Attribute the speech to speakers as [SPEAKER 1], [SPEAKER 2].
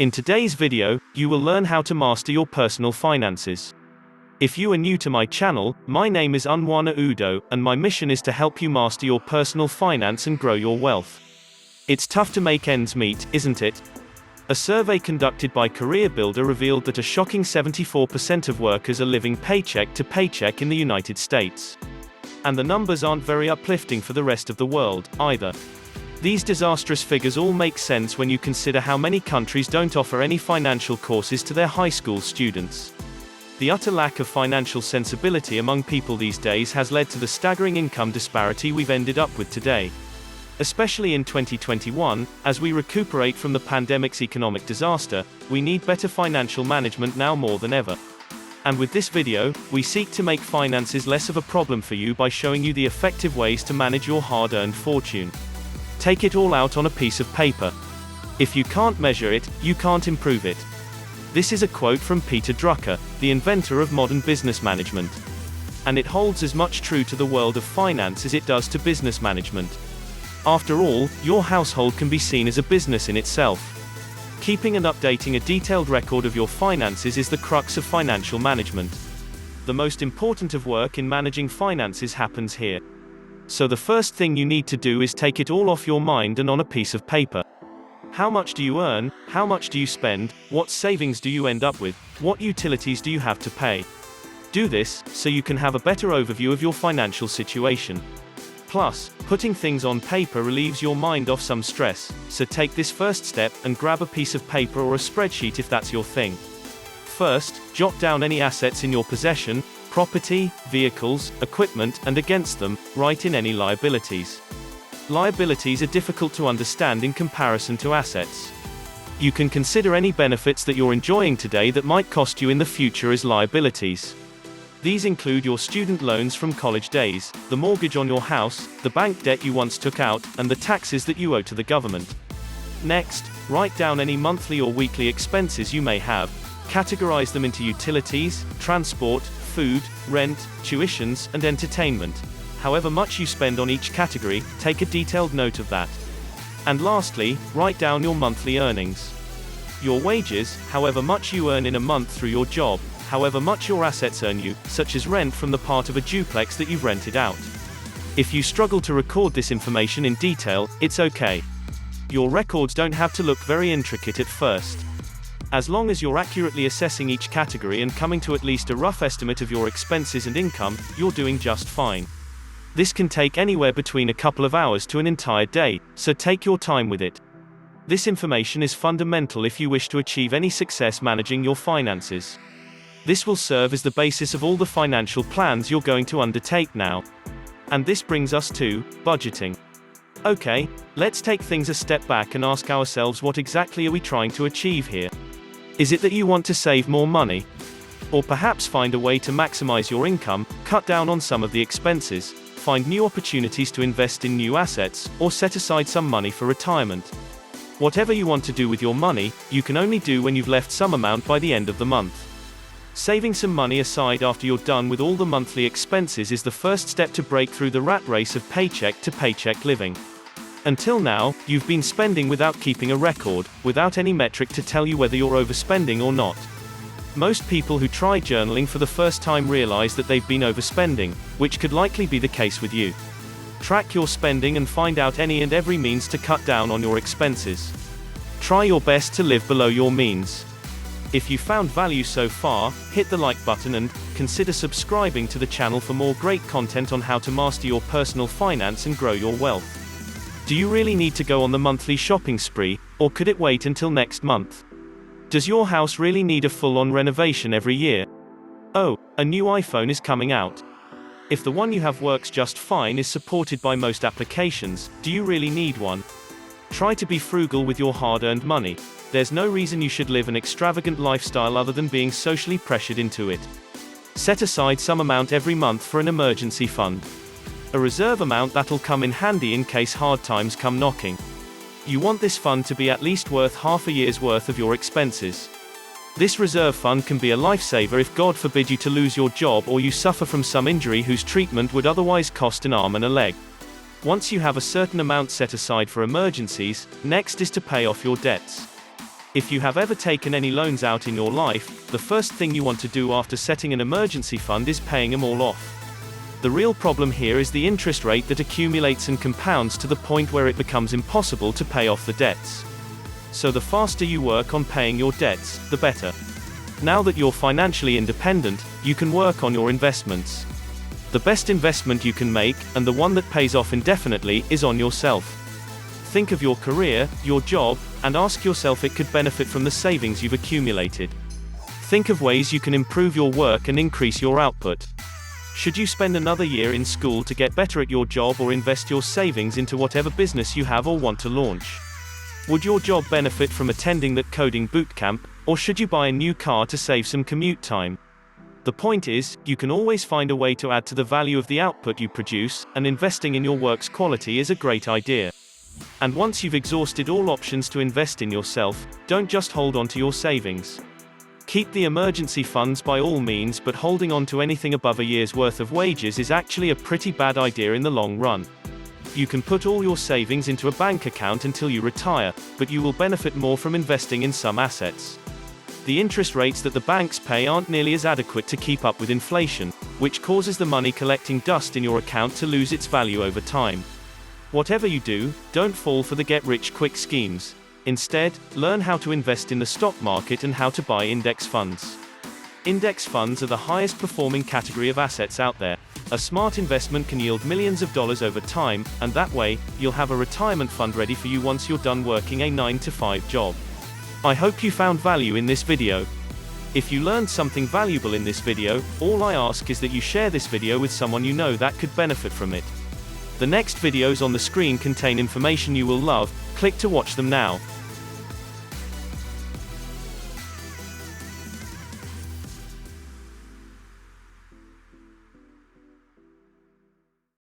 [SPEAKER 1] In today's video, you will learn how to master your personal finances. If you are new to my channel, my name is Unwana Udoh, and my mission is to help you master your personal finance and grow your wealth. It's tough to make ends meet, isn't it? A survey conducted by Career Builder revealed that a shocking 74% of workers are living paycheck to paycheck in the United States. And the numbers aren't very uplifting for the rest of the world, either. These disastrous figures all make sense when you consider how many countries don't offer any financial courses to their high school students. The utter lack of financial sensibility among people these days has led to the staggering income disparity we've ended up with today. Especially in 2021, as we recuperate from the pandemic's economic disaster, we need better financial management now more than ever. And with this video, we seek to make finances less of a problem for you by showing you the effective ways to manage your hard-earned fortune. Take it all out on a piece of paper. If you can't measure it, you can't improve it. This is a quote from Peter Drucker, the inventor of modern business management. And it holds as much true to the world of finance as it does to business management. After all, your household can be seen as a business in itself. Keeping and updating a detailed record of your finances is the crux of financial management. The most important of work in managing finances happens here. So the first thing you need to do is take it all off your mind and on a piece of paper. How much do you earn? How much do you spend? What savings do you end up with? What utilities do you have to pay? Do this, so you can have a better overview of your financial situation. Plus, putting things on paper relieves your mind of some stress, so take this first step and grab a piece of paper or a spreadsheet if that's your thing. First, jot down any assets in your possession: property, vehicles, equipment, and against them, write in any liabilities. Liabilities are difficult to understand in comparison to assets. You can consider any benefits that you're enjoying today that might cost you in the future as liabilities. These include your student loans from college days, the mortgage on your house, the bank debt you once took out, and the taxes that you owe to the government. Next, write down any monthly or weekly expenses you may have. Categorize them into utilities, transport, food, rent, tuitions, and entertainment. However much you spend on each category, take a detailed note of that. And lastly, write down your monthly earnings. Your wages, however much you earn in a month through your job, however much your assets earn you, such as rent from the part of a duplex that you've rented out. If you struggle to record this information in detail, it's okay. Your records don't have to look very intricate at first. As long as you're accurately assessing each category and coming to at least a rough estimate of your expenses and income, you're doing just fine. This can take anywhere between a couple of hours to an entire day, so take your time with it. This information is fundamental if you wish to achieve any success managing your finances. This will serve as the basis of all the financial plans you're going to undertake now. And this brings us to budgeting. Okay, let's take things a step back and ask ourselves, what exactly are we trying to achieve here? Is it that you want to save more money? Or perhaps find a way to maximize your income, cut down on some of the expenses, find new opportunities to invest in new assets, or set aside some money for retirement? Whatever you want to do with your money, you can only do when you've left some amount by the end of the month. Saving some money aside after you're done with all the monthly expenses is the first step to break through the rat race of paycheck to paycheck living. Until now, you've been spending without keeping a record, without any metric to tell you whether you're overspending or not. Most people who try journaling for the first time realize that they've been overspending, which could likely be the case with you. Track your spending and find out any and every means to cut down on your expenses. Try your best to live below your means. If you found value so far, hit the like button and consider subscribing to the channel for more great content on how to master your personal finance and grow your wealth. Do you really need to go on the monthly shopping spree, or could it wait until next month? Does your house really need a full-on renovation every year? Oh, a new iPhone is coming out. If the one you have works just fine, is supported by most applications, do you really need one? Try to be frugal with your hard-earned money. There's no reason you should live an extravagant lifestyle other than being socially pressured into it. Set aside some amount every month for an emergency fund. A reserve amount that'll come in handy in case hard times come knocking. You want this fund to be at least worth half a year's worth of your expenses. This reserve fund can be a lifesaver if God forbid you to lose your job or you suffer from some injury whose treatment would otherwise cost an arm and a leg. Once you have a certain amount set aside for emergencies, next is to pay off your debts. If you have ever taken any loans out in your life, the first thing you want to do after setting an emergency fund is paying them all off. The real problem here is the interest rate that accumulates and compounds to the point where it becomes impossible to pay off the debts. So the faster you work on paying your debts, the better. Now that you're financially independent, you can work on your investments. The best investment you can make, and the one that pays off indefinitely, is on yourself. Think of your career, your job, and ask yourself if it could benefit from the savings you've accumulated. Think of ways you can improve your work and increase your output. Should you spend another year in school to get better at your job or invest your savings into whatever business you have or want to launch? Would your job benefit from attending that coding bootcamp, or should you buy a new car to save some commute time? The point is, you can always find a way to add to the value of the output you produce, and investing in your work's quality is a great idea. And once you've exhausted all options to invest in yourself, don't just hold on to your savings. Keep the emergency funds by all means, but holding on to anything above a year's worth of wages is actually a pretty bad idea in the long run. You can put all your savings into a bank account until you retire, but you will benefit more from investing in some assets. The interest rates that the banks pay aren't nearly as adequate to keep up with inflation, which causes the money collecting dust in your account to lose its value over time. Whatever you do, don't fall for the get-rich-quick schemes. Instead, learn how to invest in the stock market and how to buy index funds. Index funds are the highest performing category of assets out there. A smart investment can yield millions of dollars over time, and that way, you'll have a retirement fund ready for you once you're done working a 9-to-5 job. I hope you found value in this video. If you learned something valuable in this video, all I ask is that you share this video with someone you know that could benefit from it. The next videos on the screen contain information you will love. Click to watch them now.